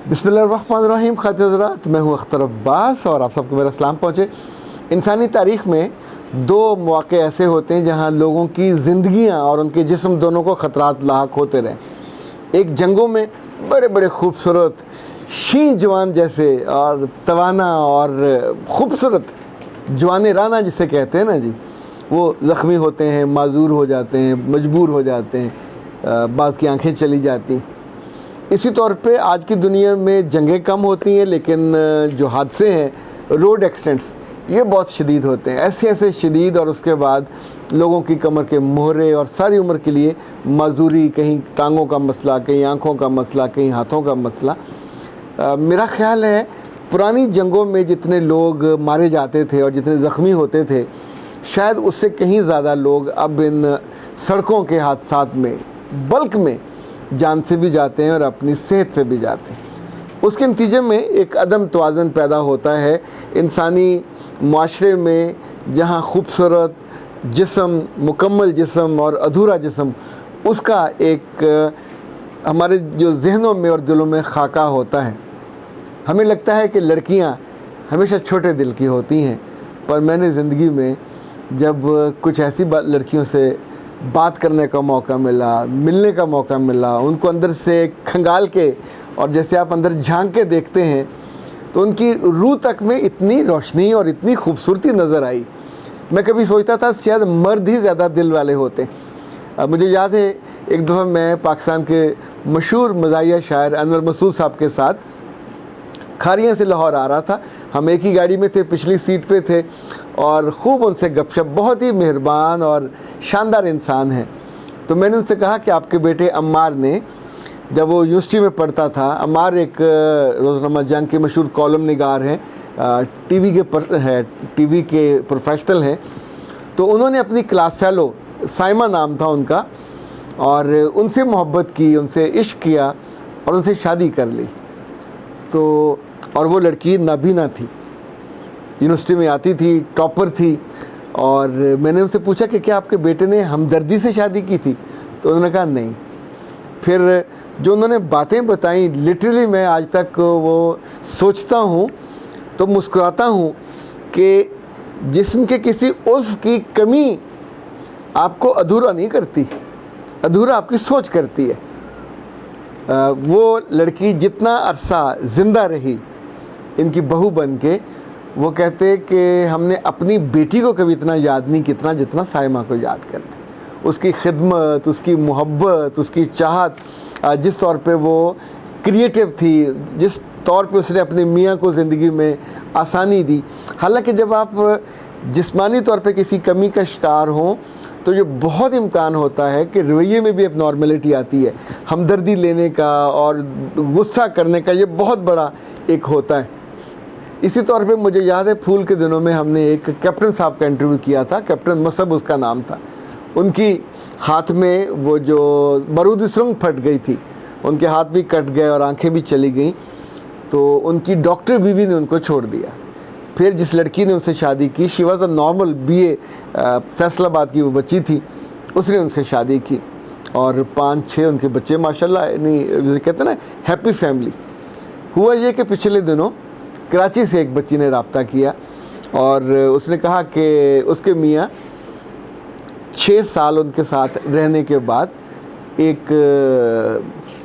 बिस्मिल्लाहिर्रहमानिर्रहीम। ख़ातिन हज़रात, मैं हूँ अख्तर अब्बास और आप सबको मेरा सलाम पहुँचे। इंसानी तारीख़ में दो मौक़े ऐसे होते हैं जहाँ लोगों की ज़िंदगियाँ और उनके जिस्म दोनों को ख़तरात लाहक होते रहे। एक जंगों में बड़े बड़े खूबसूरत शीं जवान जैसे और तवाना और ख़ूबसूरत जवान राना जिसे कहते हैं ना जी, वो ज़ख्मी होते हैं, माजूर हो जाते हैं, मजबूर हो जाते हैं, बाज़ की आँखें चली जाती हैं। इसी तौर पे आज की दुनिया में जंगें कम होती हैं, लेकिन जो हादसे हैं, रोड एक्सीडेंट्स, ये बहुत शदीद होते हैं, ऐसे ऐसे शदीद। और उसके बाद लोगों की कमर के मोहरे और सारी उम्र के लिए माजूरी, कहीं टांगों का मसला, कहीं आँखों का मसला, कहीं हाथों का मसला। मेरा ख़्याल है पुरानी जंगों में जितने लोग मारे जाते थे और जितने ज़ख्मी होते थे, शायद उससे कहीं ज़्यादा लोग अब इन सड़कों के हादसात में बल्क में जान से भी जाते हैं और अपनी सेहत से भी जाते हैं। उसके नतीजे में एक अदम तवाज़ुन पैदा होता है इंसानी माशरे में, जहाँ खूबसूरत जिस्म, मुकम्मल जिस्म और अधूरा जिस्म, उसका एक हमारे जो जहनों में और दिलों में खाका होता है। हमें लगता है कि लड़कियाँ हमेशा छोटे दिल की होती हैं, पर मैंने ज़िंदगी में जब कुछ ऐसी लड़कियों से बात करने का मौका मिला, मिलने का मौका मिला, उनको अंदर से खंगाल के और जैसे आप अंदर झांक के देखते हैं, तो उनकी रूह तक में इतनी रोशनी और इतनी खूबसूरती नज़र आई। मैं कभी सोचता था शायद मर्द ही ज़्यादा दिल वाले होते। मुझे याद है एक दफ़ा मैं पाकिस्तान के मशहूर मज़ाहिया शायर अनवर मसूद साहब के साथ खारियाँ से लाहौर आ रहा था। हम एक ही गाड़ी में थे, पिछली सीट पे थे और ख़ूब उनसे गपशप, बहुत ही मेहरबान और शानदार इंसान हैं। तो मैंने उनसे कहा कि आपके बेटे अम्मार ने, जब वो यूनिवर्सिटी में पढ़ता था, अम्मार एक रोज़नामा जंग के मशहूर कॉलम निगार हैं, टीवी के प्रोफेशनल हैं। तो उन्होंने अपनी क्लास फ़ेलो, साइमा नाम था उनका, और उनसे मोहब्बत की, उनसे इश्क किया और उनसे शादी कर ली। तो और वो लड़की नाबीना थी, यूनिवर्सिटी में आती थी, टॉपर थी। और मैंने उनसे पूछा कि क्या आपके बेटे ने हमदर्दी से शादी की थी? तो उन्होंने कहा नहीं। फिर जो उन्होंने बातें बताई, लिटरली मैं आज तक वो सोचता हूँ तो मुस्कुराता हूँ कि जिस्म के किसी उज़्व की कमी आपको अधूरा नहीं करती, अधूरा आपकी सोच करती है। वो लड़की जितना अरसा ज़िंदा रही इनकी बहू बन के, वो कहते कि हमने अपनी बेटी को कभी इतना याद नहीं कितना जितना साइमा को याद करते। उसकी खिदमत, उसकी मोहब्बत, उसकी चाहत, जिस तौर पे वो क्रिएटिव थी, जिस तौर पे उसने अपने मियाँ को ज़िंदगी में आसानी दी। हालांकि जब आप जिस्मानी तौर पे किसी कमी का शिकार हों तो ये बहुत इम्कान होता है कि रवैये में भी एक नॉर्मलिटी आती है, हमदर्दी लेने का और गुस्सा करने का, ये बहुत बड़ा एक होता है। इसी तौर पे मुझे याद है फूल के दिनों में हमने एक कैप्टन साहब का इंटरव्यू किया था, कैप्टन मसब उसका नाम था। उनकी हाथ में वो जो बारूदी सुरंग फट गई थी, उनके हाथ भी कट गए और आंखें भी चली गईं, तो उनकी डॉक्टर बीवी ने उनको छोड़ दिया। फिर जिस लड़की ने उनसे शादी की, she was a normal BA Faisalabad की वो बच्ची थी, उसने उनसे शादी की और 5-6 उनके बच्चे माशाल्लाह, यानी जैसे कहते हैं ना हैप्पी फैमिली। हुआ ये कि पिछले दिनों कराची से एक बच्ची ने रब्ता किया और उसने कहा कि उसके मियाँ 6 साल उनके साथ रहने के बाद एक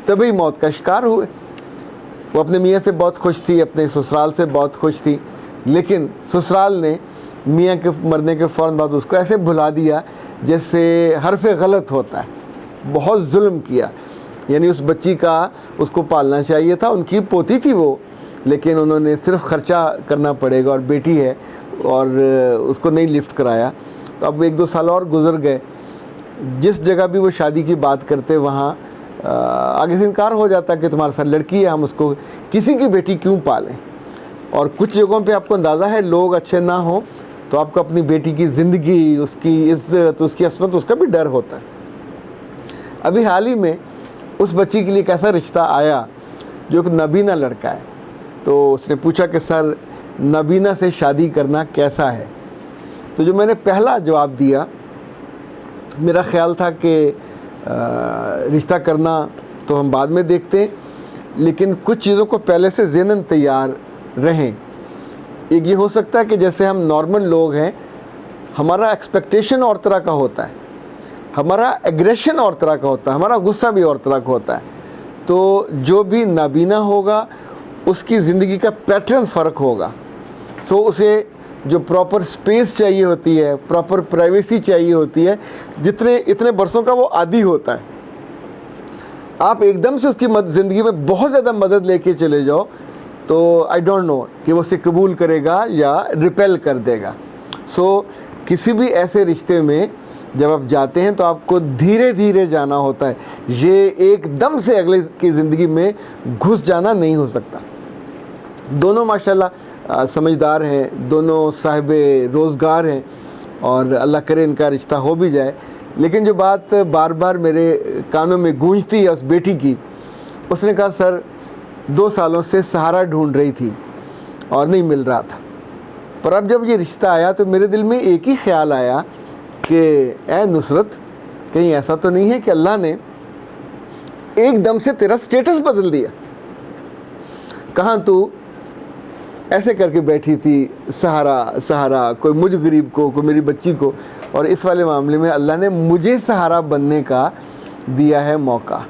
तबी मौत का शिकार हुए। वो अपने मियाँ से बहुत खुश थी, अपने ससुराल से बहुत खुश थी, लेकिन ससुराल ने मियाँ के मरने के फ़ौरन बाद उसको ऐसे भुला दिया जैसे हरफ गलत होता है। बहुत जुल्म किया, यानी उस बच्ची का उसको पालना चाहिए था, उनकी पोती थी वो, लेकिन उन्होंने सिर्फ ख़र्चा करना पड़ेगा और बेटी है और उसको नहीं लिफ्ट कराया। तो अब 1-2 साल और गुजर गए। जिस जगह भी वो शादी की बात करते वहाँ आगे से इनकार हो जाता कि तुम्हारे साथ लड़की है, हम उसको किसी की बेटी क्यों पालें। और कुछ जगहों पे आपको अंदाज़ा है लोग अच्छे ना हो तो आपको अपनी बेटी की ज़िंदगी, उसकी इज़्ज़त, उसकी असमत, उसका भी डर होता है। अभी हाल ही में उस बच्ची के लिए एक ऐसा रिश्ता आया जो एक नबीना लड़का है। तो उसने पूछा कि सर, नबीना से शादी करना कैसा है? तो जो मैंने पहला जवाब दिया, मेरा ख़्याल था कि रिश्ता करना तो हम बाद में देखते हैं, लेकिन कुछ चीज़ों को पहले से ज़हनन तैयार रहें। एक ये हो सकता है कि जैसे हम नॉर्मल लोग हैं, हमारा एक्सपेक्टेशन और तरह का होता है, हमारा एग्रेशन और तरह का होता है, हमारा गुस्सा भी और तरह का होता है। तो जो भी नाबीना होगा उसकी ज़िंदगी का पैटर्न फ़र्क होगा। सो उसे जो प्रॉपर स्पेस चाहिए होती है, प्रॉपर प्राइवेसी चाहिए होती है, जितने इतने बरसों का वो आदी होता है, आप एकदम से उसकी ज़िंदगी में बहुत ज़्यादा मदद लेके चले जाओ तो आई डोंट नो कि वो उसे कबूल करेगा या रिपेल कर देगा। सो किसी भी ऐसे रिश्ते में जब आप जाते हैं तो आपको धीरे धीरे जाना होता है। ये एकदम से अगले की ज़िंदगी में घुस जाना नहीं हो सकता। दोनों माशाल्लाह समझदार हैं, दोनों साहिबे रोज़गार हैं और अल्लाह करे इनका रिश्ता हो भी जाए। लेकिन जो बात बार बार मेरे कानों में गूंजती है उस बेटी की, उसने कहा सर 2 सालों से सहारा ढूंढ रही थी और नहीं मिल रहा था, पर अब जब ये रिश्ता आया तो मेरे दिल में एक ही ख्याल आया कि ए नुसरत, कहीं ऐसा तो नहीं है कि अल्लाह ने एकदम से तेरा स्टेटस बदल दिया। कहाँ तू ऐसे करके बैठी थी, सहारा सहारा, कोई मुझ गरीब को, कोई मेरी बच्ची को, और इस वाले मामले में अल्लाह ने मुझे सहारा बनने का दिया है मौका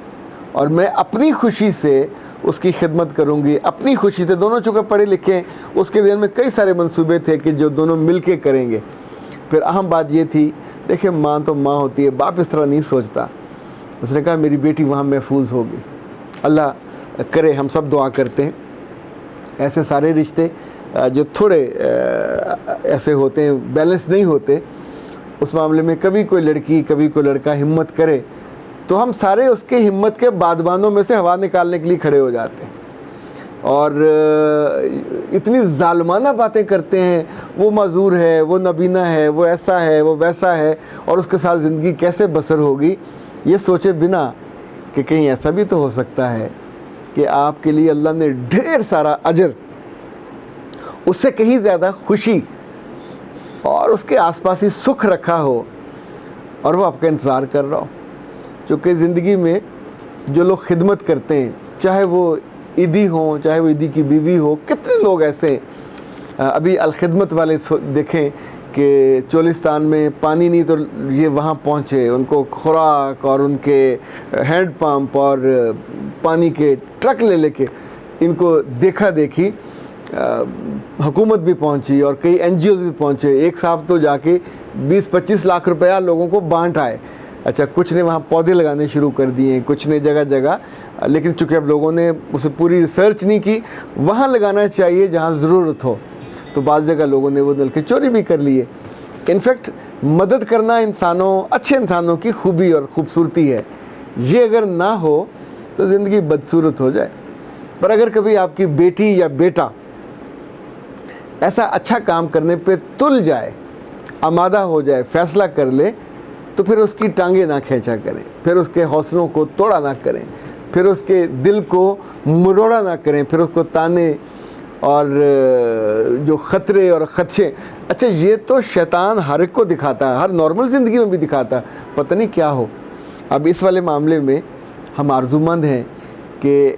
और मैं अपनी खुशी से उसकी खिदमत करूँगी, अपनी खुशी से। दोनों चूँकि पढ़े लिखे, उसके दिन में कई सारे मंसूबे थे कि जो दोनों मिल के करेंगे। फिर अहम बात ये थी, देखिए माँ तो माँ होती है, बाप इस तरह नहीं सोचता। उसने कहा मेरी बेटी वहाँ महफूज होगी। अल्लाह करे, हम सब दुआ करते हैं ऐसे सारे रिश्ते जो थोड़े ऐसे होते हैं, बैलेंस नहीं होते, उस मामले में कभी कोई लड़की कभी कोई लड़का हिम्मत करे तो हम सारे उसके हिम्मत के बादबानों में से हवा निकालने के लिए खड़े हो जाते हैं और इतनी जालमाना बातें करते हैं, वो माजूर है, वो नबीना है, वो ऐसा है, वो वैसा है, और उसके साथ ज़िंदगी कैसे बसर होगी ये सोचे बिना कि कहीं ऐसा भी तो हो सकता है कि आपके लिए अल्लाह ने ढेर सारा अजर, उससे कहीं ज़्यादा खुशी और उसके आसपास ही सुख रखा हो और वो आपका इंतज़ार कर रहा हो। चूँकि ज़िंदगी में जो लोग खिदमत करते हैं, चाहे वो ईदी हों, चाहे वो ईदी की बीवी हो, कितने लोग ऐसे अभी अलखिदमत वाले देखें कि चोलिस्तान में पानी नहीं तो ये वहाँ पहुँचे, उनको खुराक और उनके हैंड पंप और पानी के ट्रक ले लेके इनको देखा देखी हुकूमत भी पहुँची और कई NGOs भी पहुँचे। एक साहब तो जाके 20-25 लाख रुपया लोगों को बांट आए। अच्छा, कुछ ने वहाँ पौधे लगाने शुरू कर दिए, कुछ ने जगह जगह, लेकिन चूँकि अब लोगों ने उसे पूरी रिसर्च नहीं की, वहाँ लगाना चाहिए जहाँ ज़रूरत हो, तो बाज़ जगह लोगों ने वो नलके चोरी भी कर लिए। इनफैक्ट मदद करना इंसानों, अच्छे इंसानों की खूबी और ख़ूबसूरती है। ये अगर ना हो तो ज़िंदगी बदसूरत हो जाए। पर अगर कभी आपकी बेटी या बेटा ऐसा अच्छा काम करने पे तुल जाए, आमादा हो जाए, फ़ैसला कर ले, तो फिर उसकी टांगें ना खींचा करें, फिर उसके हौसलों को तोड़ा ना करें, फिर उसके दिल को मरोड़ा ना करें, फिर उसको ताने और जो ख़तरे और ख़दशे। अच्छा, ये तो शैतान हर एक को दिखाता है, हर नॉर्मल ज़िंदगी में भी दिखाता है, पता नहीं क्या हो। अब इस वाले मामले में हम आरज़ूमंद हैं कि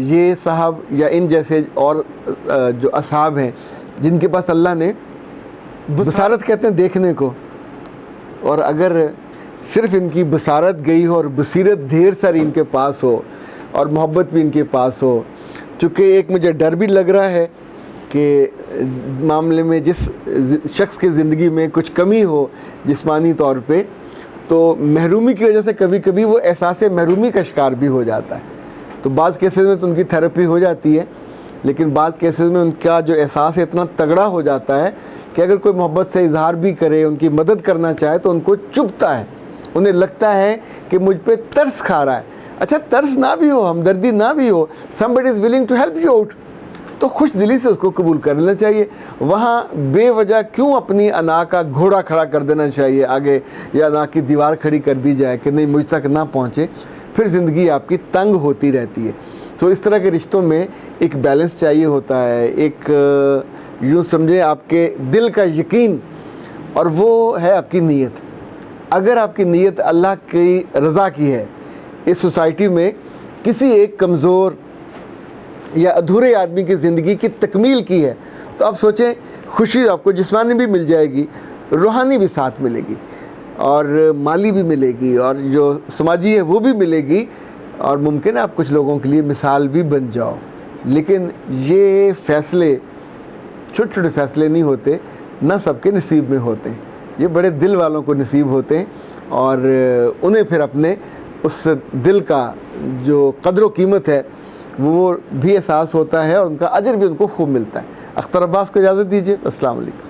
ये साहब या इन जैसे और जो असहाब हैं जिनके पास अल्लाह ने बसारत कहते हैं देखने को, और अगर सिर्फ इनकी बसारत गई हो और बसीरत ढेर सारी इनके पास हो और मोहब्बत भी इनके पास हो। चूँकि एक मुझे डर भी लग रहा है कि मामले में जिस शख्स की ज़िंदगी में कुछ कमी हो जिस्मानी तौर पे, तो महरूमी की वजह से कभी कभी वो एहसास महरूमी का शिकार भी हो जाता है। तो बाज़ केसेस में तो उनकी थेरेपी हो जाती है, लेकिन बाज़ केसेस में उनका जो एहसास है इतना तगड़ा हो जाता है कि अगर कोई मोहब्बत से इजहार भी करे, उनकी मदद करना चाहे, तो उनको चुभता है, उन्हें लगता है कि मुझ पे तरस खा रहा है। अच्छा, तरस ना भी हो, हमदर्दी ना भी हो, somebody is willing to help you out, तो खुश दिली से उसको कबूल कर लेना चाहिए। वहाँ बेवजह क्यों अपनी अना का घोड़ा खड़ा कर देना चाहिए आगे, या अना की दीवार खड़ी कर दी जाए कि नहीं मुझ तक ना पहुँचे, फिर ज़िंदगी आपकी तंग होती रहती है। तो इस तरह के रिश्तों में एक बैलेंस चाहिए होता है, एक यूँ समझे आपके दिल का यकीन, और वो है आपकी नीयत। अगर आपकी नीयत अल्लाह की रज़ा की है, इस सोसाइटी में किसी एक कमज़ोर या अधूरे आदमी की ज़िंदगी की तकमील की है, तो आप सोचें खुशी आपको जिस्मानी भी मिल जाएगी, रूहानी भी साथ मिलेगी और माली भी मिलेगी और जो समाजी है वो भी मिलेगी, और मुमकिन है आप कुछ लोगों के लिए मिसाल भी बन जाओ। लेकिन ये फ़ैसले छोटे छोटे फ़ैसले नहीं होते, ना सबके नसीब में होते हैं, ये बड़े दिल वालों को नसीब होते हैं और उन्हें फिर अपने उस दिल का जो कदर व कीमत है वो भी एहसास होता है और उनका अजर भी उनको खूब मिलता है। अख्तर अब्बास को इजाज़त दीजिए। अस्सलाम वालेकुम।